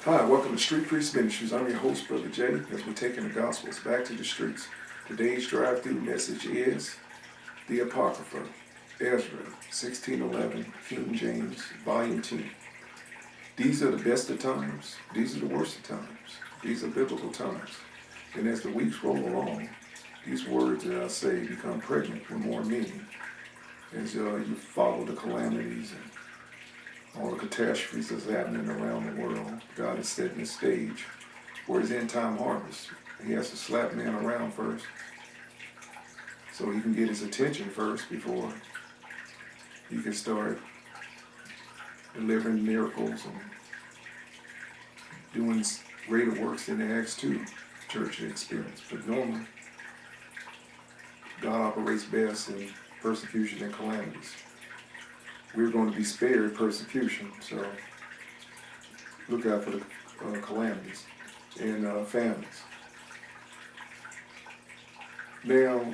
Hi, welcome to Street Priest Ministries. I'm your host, Brother Jay, as we're taking the Gospels back to the streets. Today's drive-through message is the Apocrypha, Ezra, 1611, King James, Volume 10. These are the best of times. These are the worst of times. These are biblical times. And as the weeks roll along, these words that I say become pregnant with more meaning as you follow the calamities and all the catastrophes that's happening around the world. God is setting the stage for his end-time harvest. He has to slap man around first so he can get his attention first before he can start delivering miracles and doing greater works than the Acts 2 church experience. But normally, God operates best in persecution and calamities. We're going to be spared persecution, so look out for the calamities and famines. Now,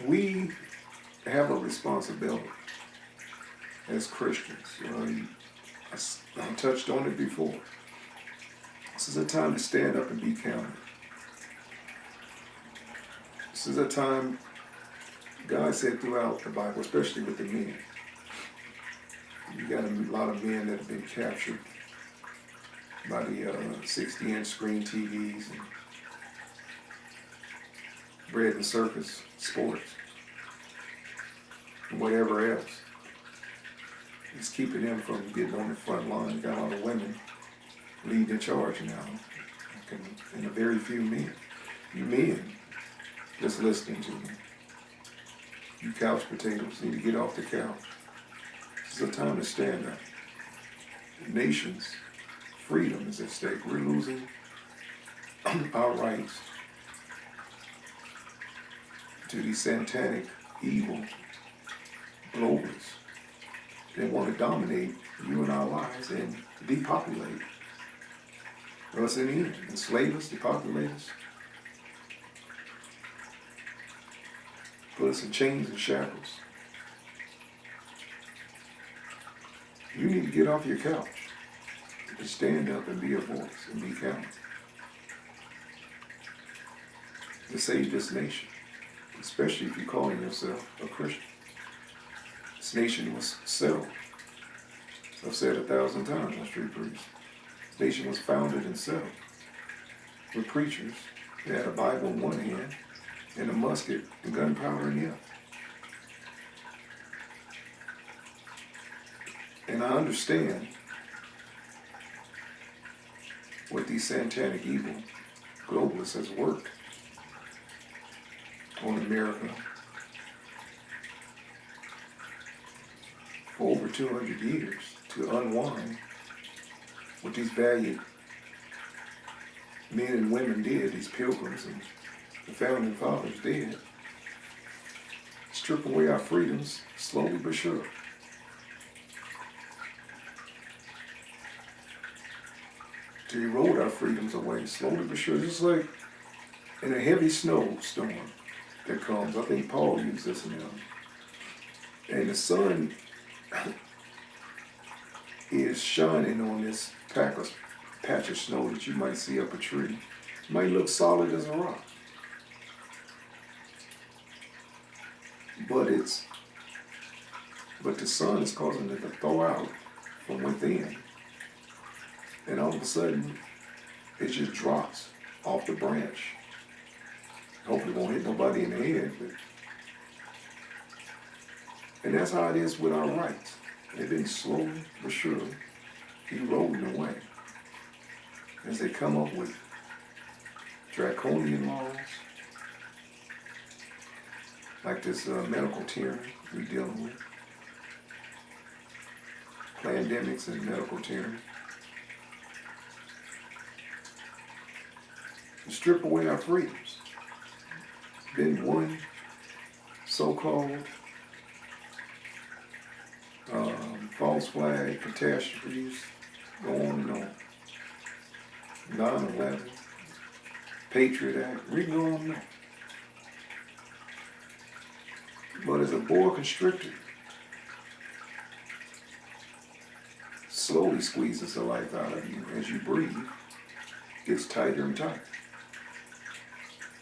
we have a responsibility as Christians. I touched on it before. This is a time to stand up and be counted. This is a time God said throughout the Bible, especially with the men. You got a lot of men that have been captured by the 60-inch screen TVs and bread and circus sports and whatever else. It's keeping them from getting on the front line. You got a lot of women leading in charge now, and a very few men. You men just listening to them. You couch potatoes need to get off the couch. This is a time to stand up. The nation's freedom is at stake. We're losing our rights to these satanic, evil globalists. They want to dominate you and our lives and depopulate us in the end. Enslave us, depopulate us. Put us in chains and shackles. You need to get off your couch and stand up and be a voice and be counted to save this nation, especially if you're calling yourself a Christian. This nation was settled. I've said 1,000 times on Street Priest. This nation was founded and settled with preachers. They had a Bible in one hand and a musket and gunpowder in the other. And I understand what these satanic evil globalists has worked on America for over 200 years to unwind what these valiant men and women did, these pilgrims and the founding fathers did. Strip away our freedoms slowly but surely. To erode our freedoms away slowly but surely. Just like in a heavy snowstorm that comes. I think Paul used this analogy. And the sun is shining on this patch of snow that you might see up a tree. It might look solid as a rock. But the sun is causing it to thaw out from within. And all of a sudden, it just drops off the branch. Hopefully it won't hit nobody in the head. And that's how it is with our rights. They've been slowly but surely eroding away as they come up with draconian laws like this medical tyranny we're dealing with, pandemics and medical tyranny, to strip away our freedoms. Been one so-called false flag catastrophes go on and on. 9/11, Patriot Act, we can go on and on. But as a boa constrictor, slowly squeezes the life out of you as you breathe. It gets tighter and tighter.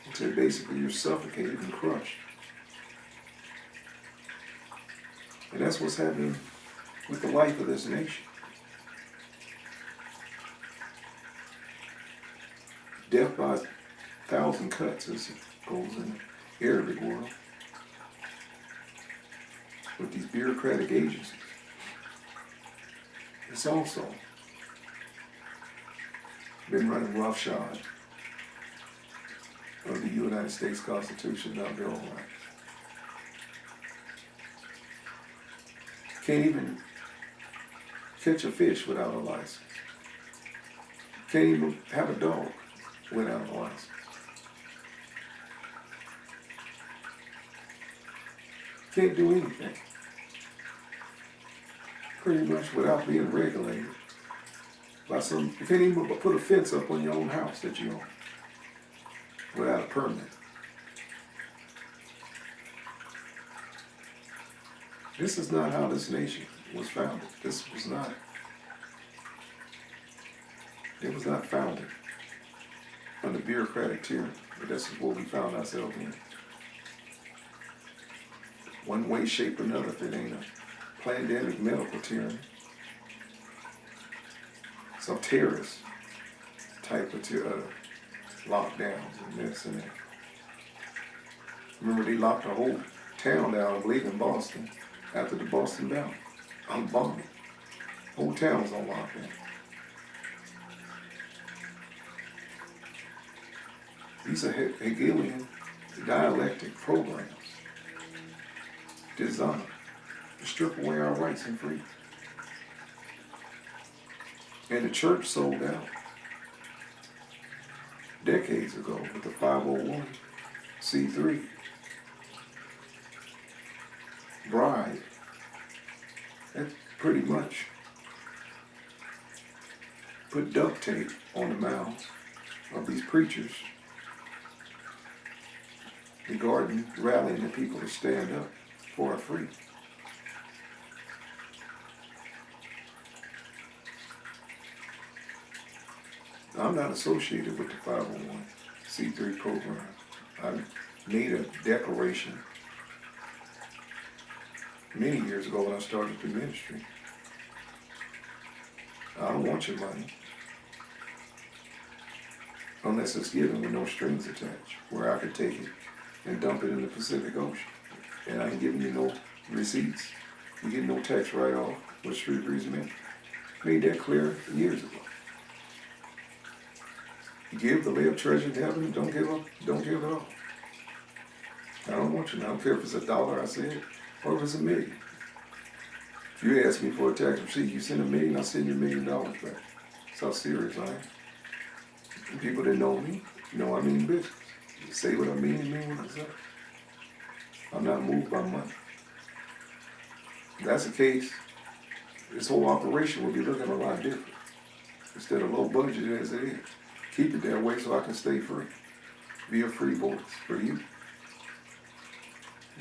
Until basically you're suffocated and crushed. And that's what's happening with the life of this nation. Death by 1,000 cuts, as it goes in the Arabic world, with these bureaucratic agencies. It's also been running roughshod of the United States Constitution and our Bill of Rights. Can't even catch a fish without a license. Can't even have a dog without a license. Can't do anything. Pretty much without being regulated by some. You can't even put a fence up on your own house that you own without a permit. This is not how this nation was founded. This was not. It was not founded under bureaucratic tyranny, but this is what we found ourselves in. One way, shape, or another, if it ain't a pandemic medical tyranny, some terrorist type of lockdowns and this and that. Remember, they locked the whole town down, I believe, in Boston, after the Boston bombing. Whole town was on lockdown. These are Hegelian dialectic programs designed to strip away our rights and freedom. And the church sold out decades ago with the 501c3 bribe. That pretty much put duct tape on the mouths of these preachers regarding rallying the people to stand up for our freedom. I'm not associated with the 501c3 program. I made a declaration many years ago when I started the ministry. I don't want your money unless it's given with no strings attached, where I could take it and dump it in the Pacific Ocean. And I ain't giving you no receipts. You get no tax write-off with street reason. Made that clear years ago. You give the lay up treasure in heaven, don't give it all. I don't want you. I don't care if it's $1, I said, or if it's $1 million. If you ask me for a tax receipt, you send $1 million, I'll send you $1 million back. That's how serious I am. And people that know me know I mean business. You say what I mean and mean what I say. I'm not moved by money. If that's the case, this whole operation will be looking a lot different. Instead of low budget as it is. Keep it that way so I can stay free. Be a free voice for you.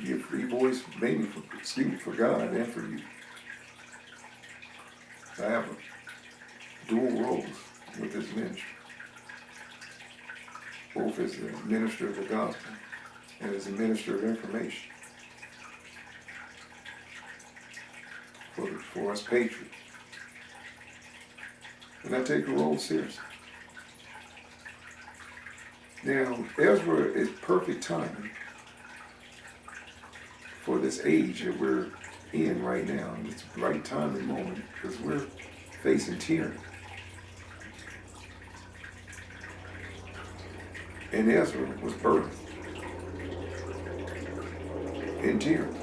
Be a free voice, maybe for God and for you. I have a dual roles with this ministry. Both as a minister of the gospel and as a minister of information for us patriots. And I take the role seriously. Now, Ezra is perfect timing for this age that we're in right now. It's the right time and moment because we're facing tyranny. And Ezra was birthed in tyranny.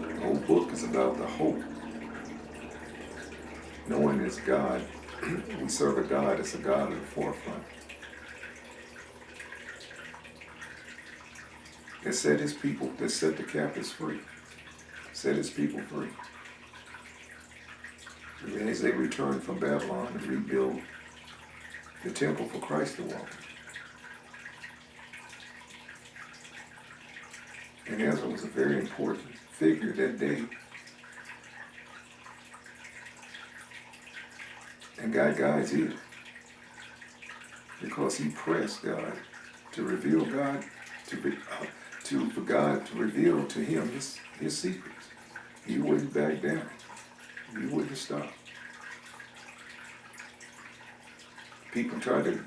The whole book is about the hope. Knowing this God, we serve a God that's a God of the forefront. That set his people, that set the captives free. Set his people free. And as they return from Babylon to rebuild the temple for Christ to walk in. And Ezra was a very important figure that day And God guides it. Because he pressed God to reveal God, for God to reveal to him his secrets. He wouldn't back down. He wouldn't stop. People tried to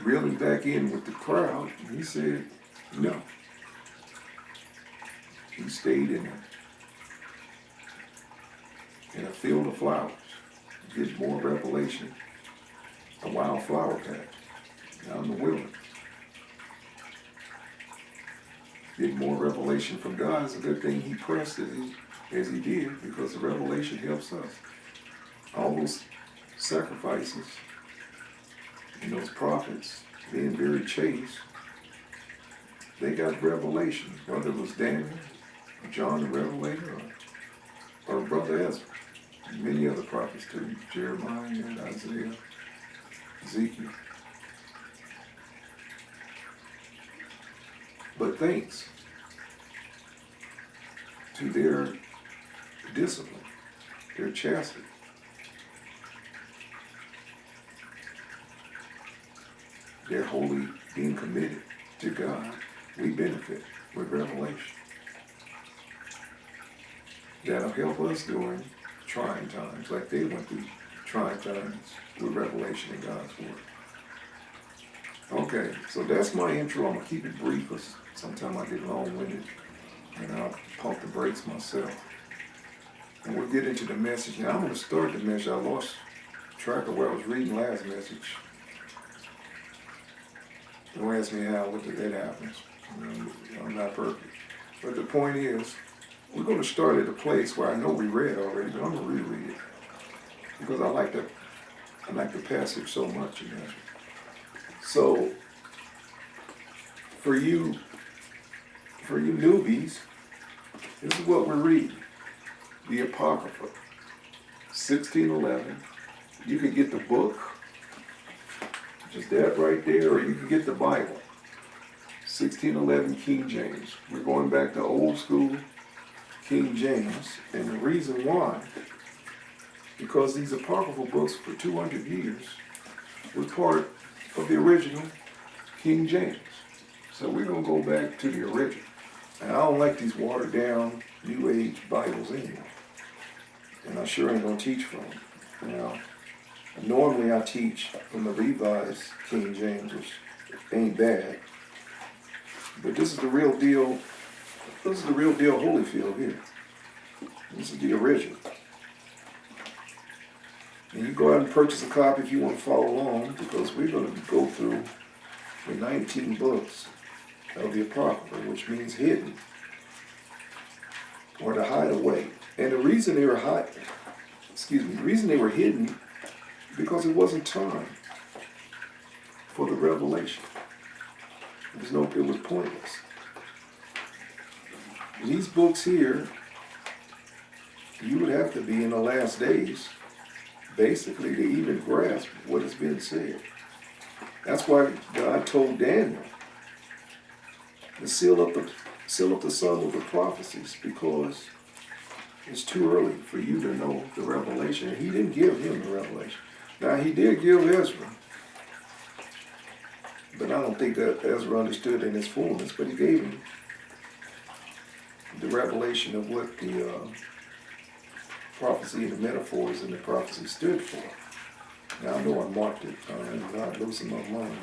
reel him back in with the crowd, and he said, no. He stayed in a field of flowers, get more revelation, a wild flower patch, out in the wilderness. Get more revelation from God. It's a good thing he pressed as he did, because the revelation helps us. All those sacrifices and those prophets being very chaste, they got revelation, whether it was Daniel, or John the Revelator, or Brother Ezra, and many other prophets too, Jeremiah and Isaiah, Ezekiel. But thanks to their discipline, their chastity, their holy being committed to God, we benefit with revelation. That'll help us during trying times, like they went through trying times with revelation in God's Word. Okay, so that's my intro. I'm going to keep it brief because sometimes I get long-winded and I'll pump the brakes myself. And we'll get into the message. Now I'm going to start the message. I lost track of where I was reading last message. Don't ask me how, what did that happen. I'm not perfect. But the point is, we're going to start at a place where I know we read already, but I'm going to reread it. Because I like the passage so much. You know? So, for you newbies, this is what we're reading. The Apocrypha, 1611. You can get the book, just that right there, or you can get the Bible, 1611 King James. We're going back to old school King James, and the reason why, because these apocryphal books for 200 years were part of the original King James. So we're going to go back to the original. And I don't like these watered down New Age Bibles anymore. And I sure ain't going to teach from them. Now, normally I teach from the Revised King James, which ain't bad. But this is the real deal. This is the real deal Holyfield here. This is the original. And you go out and purchase a copy if you want to follow along, because we're going to go through the 19 books of the Apocrypha, which means hidden, or to hide away. And the reason they were hidden, because it wasn't time for the revelation. It was pointless. These books here, you would have to be in the last days, basically, to even grasp what has been said. That's why God told Daniel to seal up the sum of the prophecies, because it's too early for you to know the revelation. And he didn't give him the revelation. Now, he did give Ezra, but I don't think that Ezra understood in its fullness, but he gave him the revelation of what the prophecy and the metaphors and the prophecy stood for. Now, I know I marked it. I'm not losing my mind.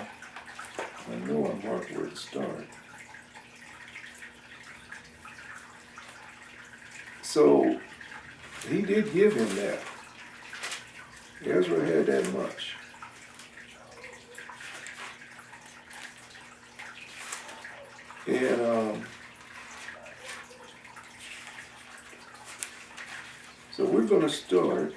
I know I marked where to start. So, he did give him that. Ezra had that much. And so we're going to start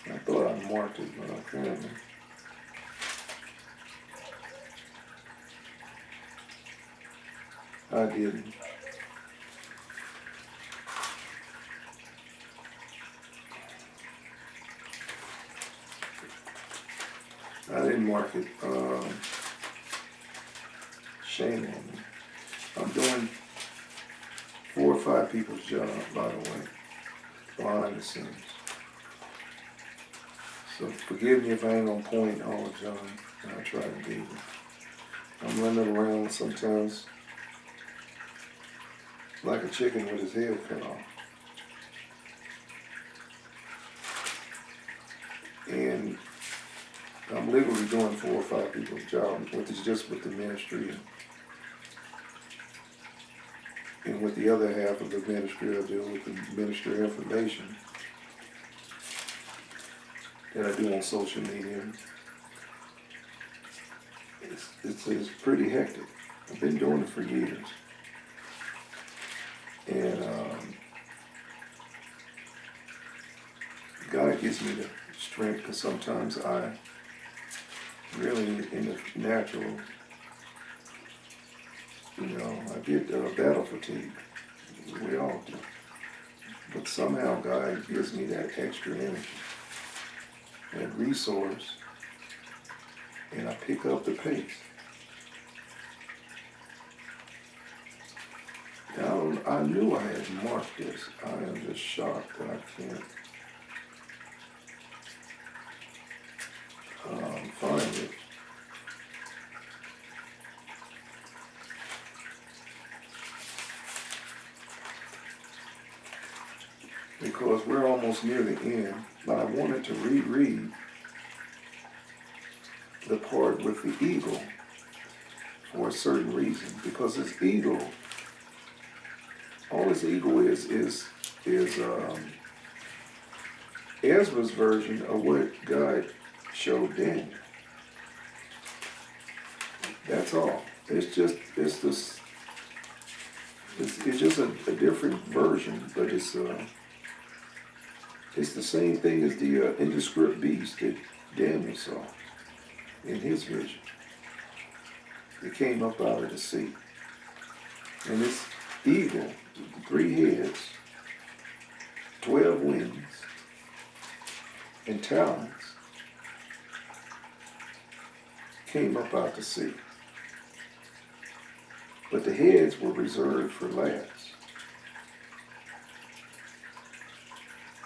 I thought I marked it, but apparently I didn't. I didn't mark it. Shame on me. I'm doing 4 or 5 people's job, by the way, behind the scenes. So forgive me if I ain't on point all the time. I try to be. I'm running around sometimes like a chicken with his head cut off. And I'm literally doing 4 or 5 people's job, which is just with the ministry. And with the other half of the ministry, I deal with the ministry information that I do on social media. It's pretty hectic. I've been doing it for years. And God gives me the strength, because sometimes I really, in the natural, I get battle fatigue. We all do. But somehow God gives me that extra energy, that resource, and I pick up the pace. Now, I knew I had marked this. I am just shocked that I can't find it. Because we're almost near the end, but I wanted to reread the part with the eagle for a certain reason. Because this eagle, all this eagle is Ezra's version of what God showed Daniel. That's all. It's just a different version, but it's the same thing as the indescript beast that Daniel saw in his vision. It came up out of the sea. And this eagle, 3 heads, 12 wings, and talons, came up out the sea. But the heads were reserved for last.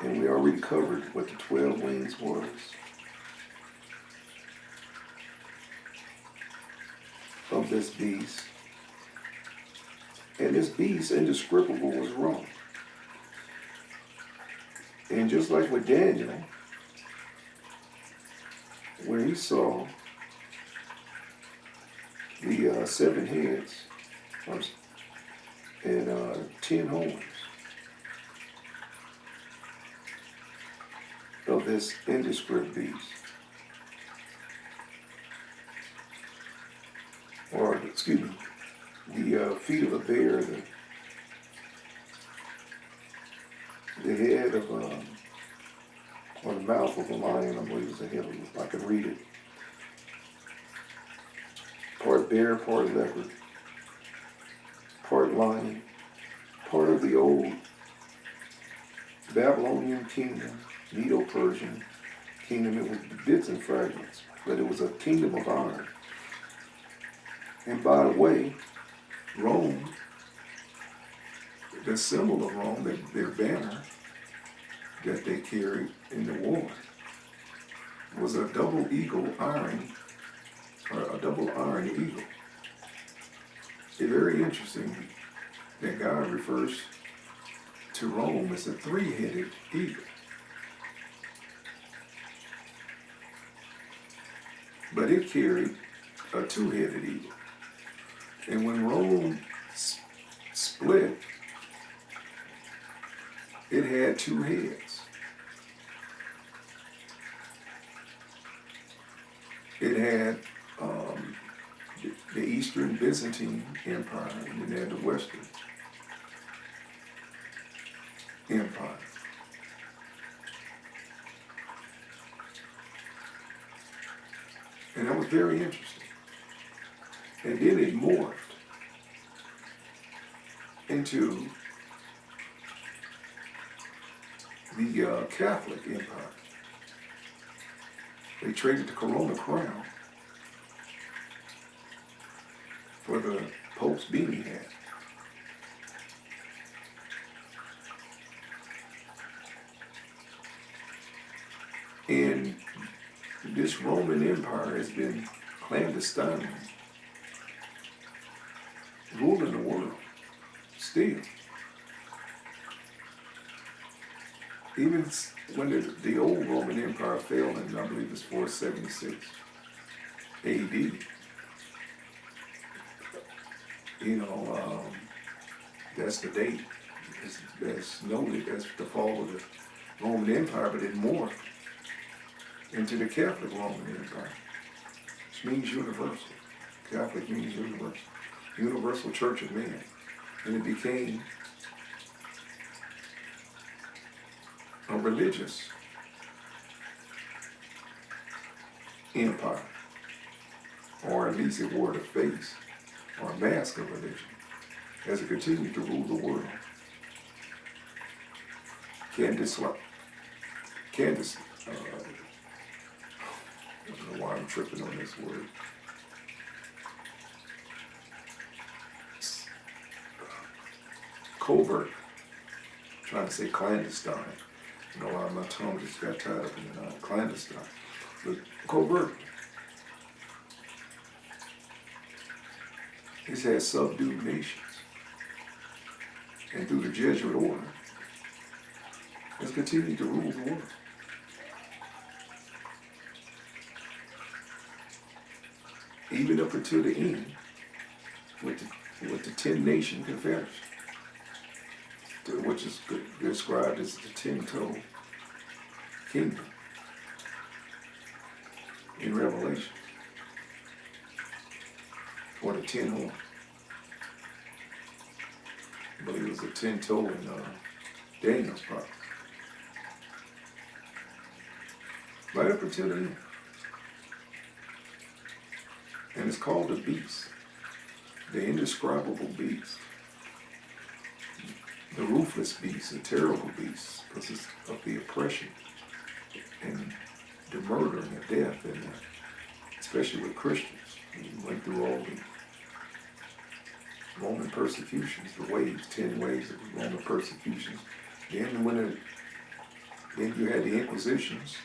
And we already covered what the 12 wings was. Of this beast. And this beast, indescribable, was wrong. And just like with Daniel, where he saw the 7 heads and 10 horns of this indescript beast. Or, excuse me, the feet of a bear, the head of, or the mouth of a lion, I believe is the head of it. I can read it. Part bear, part leopard, part lion, part of the old Babylonian kingdom, Medo-Persian kingdom. It was bits and fragments, but it was a kingdom of iron. And by the way, Rome, the symbol of Rome, their banner that they carried in the war, was a double iron eagle. It's very interesting that God refers to Rome as a 3-headed eagle. But it carried a 2-headed eagle. And when Rome split, it had 2 heads. It had the Eastern Byzantine Empire, and it had the Western Empire. And that was very interesting. And then it morphed into the Catholic Empire. They traded the Corona crown for the Pope's beanie hat. Empire has been clandestine, ruling the world, still. Even when the old Roman Empire fell in, I believe it's 476 AD, that's the date. That's noted as the fall of the Roman Empire, but it morphed into the Catholic Roman Empire, which means universal. Catholic means universal. Universal Church of Man. And it became a religious empire, or at least it wore the face or a mask of religion as it continued to rule the world. Candace, I don't know why I'm tripping on this word. Covert, trying to say clandestine. My tongue just got tied up in the clandestine. But covert, he's had subdued nations. And through the Jesuit order, has continued to rule the world. Even up until the end, with the 10-nation confederation, which is described as the 10-toe kingdom in Revelation, or the 10 horn. I believe it was a 10-toe in Daniel's prophet. Right up until the end. And it's called the beast, the indescribable beast, the ruthless beast, the terrible beast, because it's of the oppression and the murder and the death, and especially with Christians. We went through all the Roman persecutions, the waves, 10 waves of Roman persecutions. Then you had the Inquisitions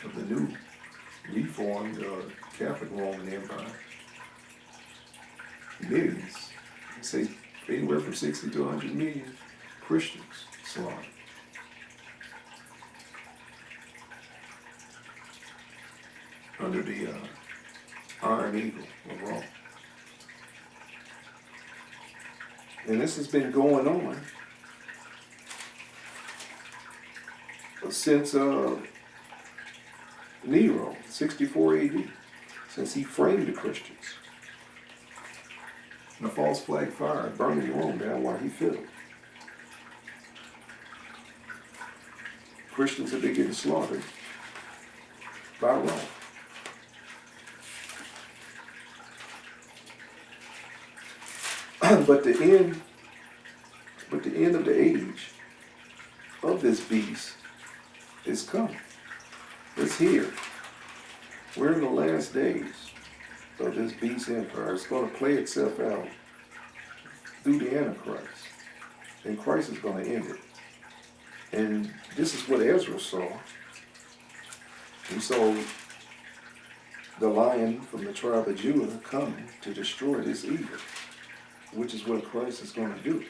of the new reformed Catholic Roman Empire. Millions, say anywhere from 60 to 100 million Christians slaughtered. Under the Iron Eagle of Rome. And this has been going on since Nero, 64 AD, since he framed the Christians. And the false flag fire burning Rome down while he fiddled. Christians have been getting slaughtered by Rome. But the end of the age of this beast is coming. It's here. We're in the last days of this beast empire. It's going to play itself out through the Antichrist. And Christ is going to end it. And this is what Ezra saw. He saw the lion from the tribe of Judah coming to destroy this evil, which is what Christ is going to do.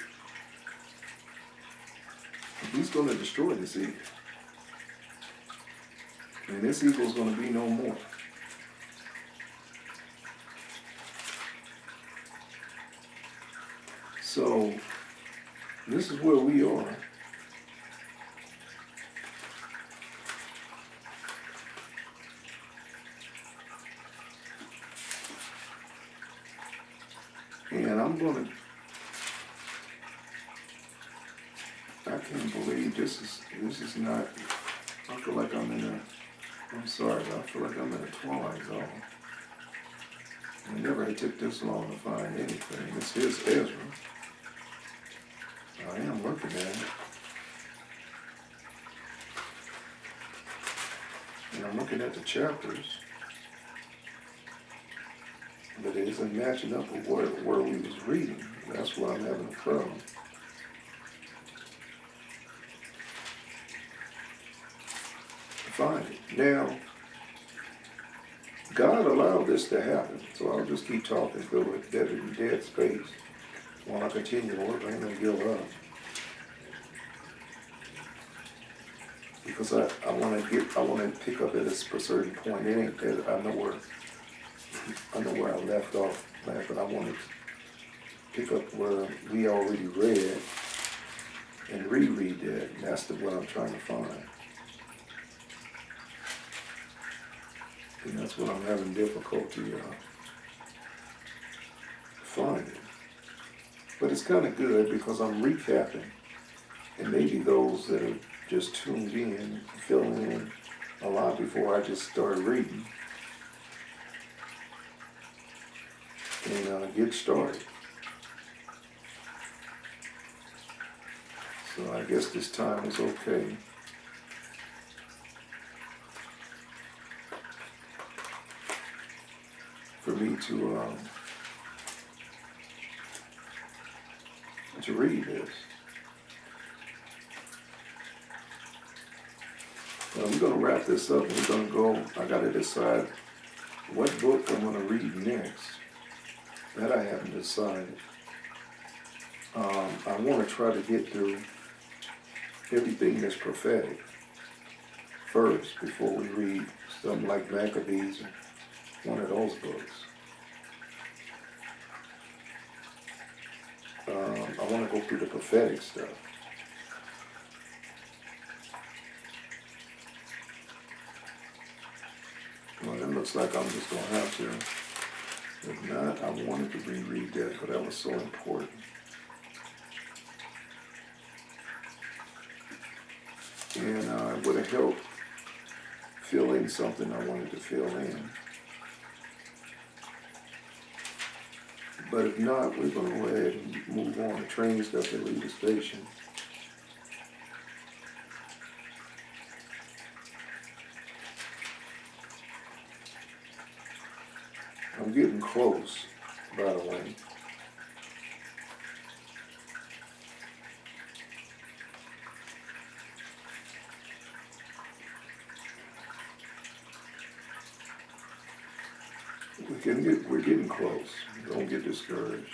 He's going to destroy this evil. And this evil is going to be no more. So, this is where we are. And I can't believe this is not, I feel like I'm sorry, I feel like I'm in a twilight zone. It never had took this long to find anything. This is Ezra. I am looking at it. And I'm looking at the chapters. But it isn't matching up with where we was reading. That's why I'm having a problem. Find it. Now, God allowed this to happen, so I'll just keep talking, go with dead space. While I continue to work, I ain't gonna give up. Because I want to pick up at a certain point. It ain't that I know where I left off, but I want to pick up where we already read and reread that. And that's what I'm trying to find. And that's what I'm having difficulty finding. But it's kind of good because I'm recapping, and maybe those that are just tuned in, filling in a lot before I just started reading, and get started. So I guess this time is okay. For me to read this. We're going to wrap this up and we're going to go. I got to decide what book I'm going to read next. That I haven't decided. I want to try to get through everything that's prophetic first before we read something like Maccabees and one of those books. I want to go through the prophetic stuff. Well, it looks like I'm just going to have to. If not, I wanted to reread that, but that was so important. And it would have helped fill in something I wanted to fill in. But if not, we're going to go ahead and move on. The train's got to leave the station. I'm getting close, by the way. We're getting close. Don't get discouraged.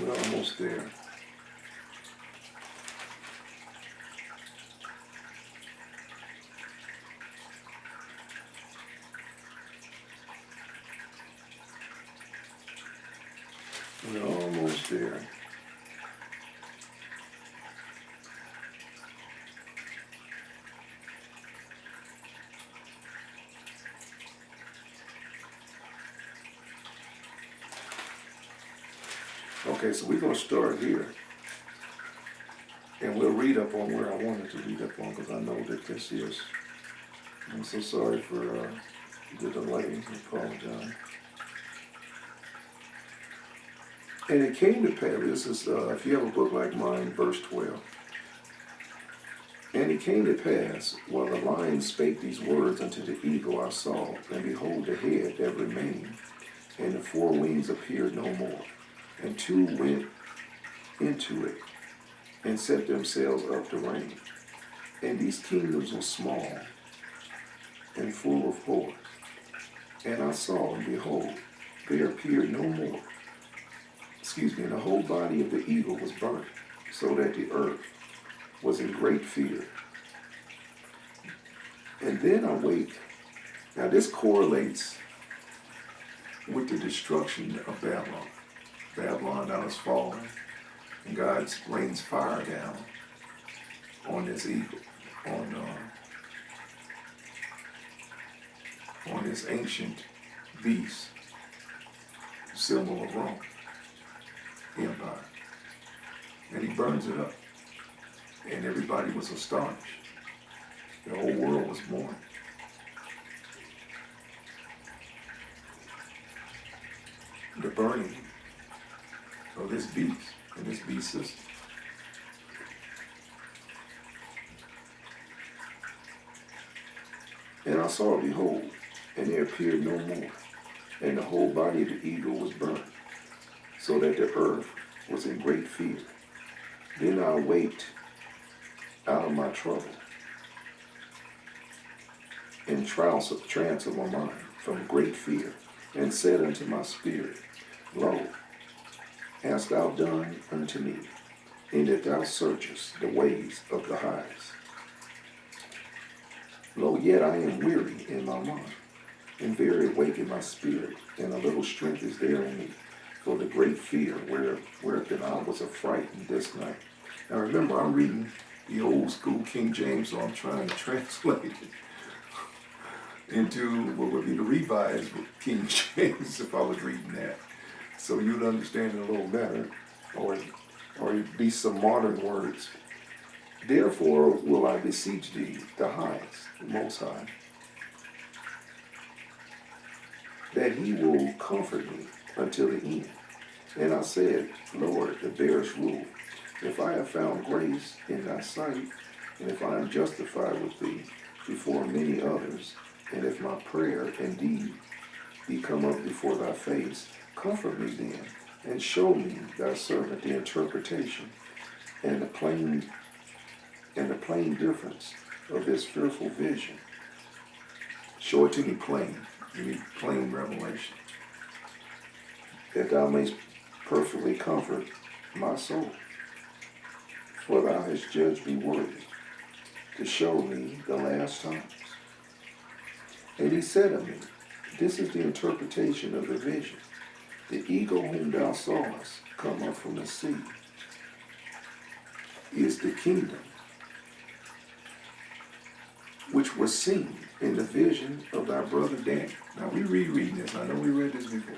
We're almost there. We're almost there. Okay, so we're going to start here. And we'll read up on where I wanted to read up on, because I know that this is. I'm so sorry for the delay. I apologize. And it came to pass, this is, if you have a book like mine, verse 12. And it came to pass, while the lion spake these words unto the eagle, I saw, and behold, the head that remained, and the four wings appeared no more. And two went into it, and set themselves up to reign. And these kingdoms were small, and full of horror. And I saw, and behold, there appeared no more. And the whole body of the eagle was burnt, so that the earth was in great fear. And then I wake. Now this correlates with the destruction of Babylon. Babylon now is falling, and God rains fire down on this eagle, on this ancient beast, symbol of Rome Empire. And he burns it up. And everybody was astonished. The whole world was mourning. The burning of this beast and this beast system. And I saw, behold, and there appeared no more. And the whole body of the eagle was burnt, so that the earth was in great fear. Then I waked out of my trouble in trance of my mind from great fear, and said unto my spirit, Lo, hast thou done unto me, in that thou searchest the ways of the highest? Lo, yet I am weary in my mind, and very weak in my spirit, and a little strength is there in me, for the great fear wherein I was affrighted this night. Now remember, I'm reading the old school King James, so I'm trying to translate it into what would be the revised King James if I was reading that. So you'd understand it a little better, or at least some modern words. Therefore will I beseech thee, the highest, the most high, that he will comfort me until the end. And I said, Lord, the bearers rule, if I have found grace in thy sight, and if I am justified with thee before many others, and if my prayer indeed be come up before thy face, comfort me then, and show me thy servant the interpretation and the plain difference of this fearful vision. Show it to me plain. Give me plain revelation, that thou mayst perfectly comfort my soul. For thou hast judged me worthy to show me the last times. And he said unto me, This is the interpretation of the vision. The eagle whom thou sawest come up from the sea is the kingdom which was seen in the vision of thy brother Daniel. Now we rereading this. I know we read this before,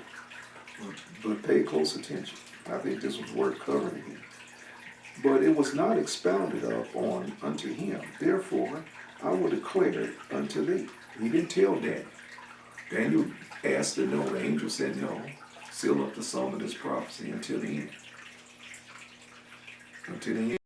but pay close attention. I think this was worth covering again. But it was not expounded up on unto him. Therefore, I will declare it unto thee. He didn't tell Daniel. Daniel asked to know. The angel said no. Seal up the sum of this prophecy until the end. Until the end.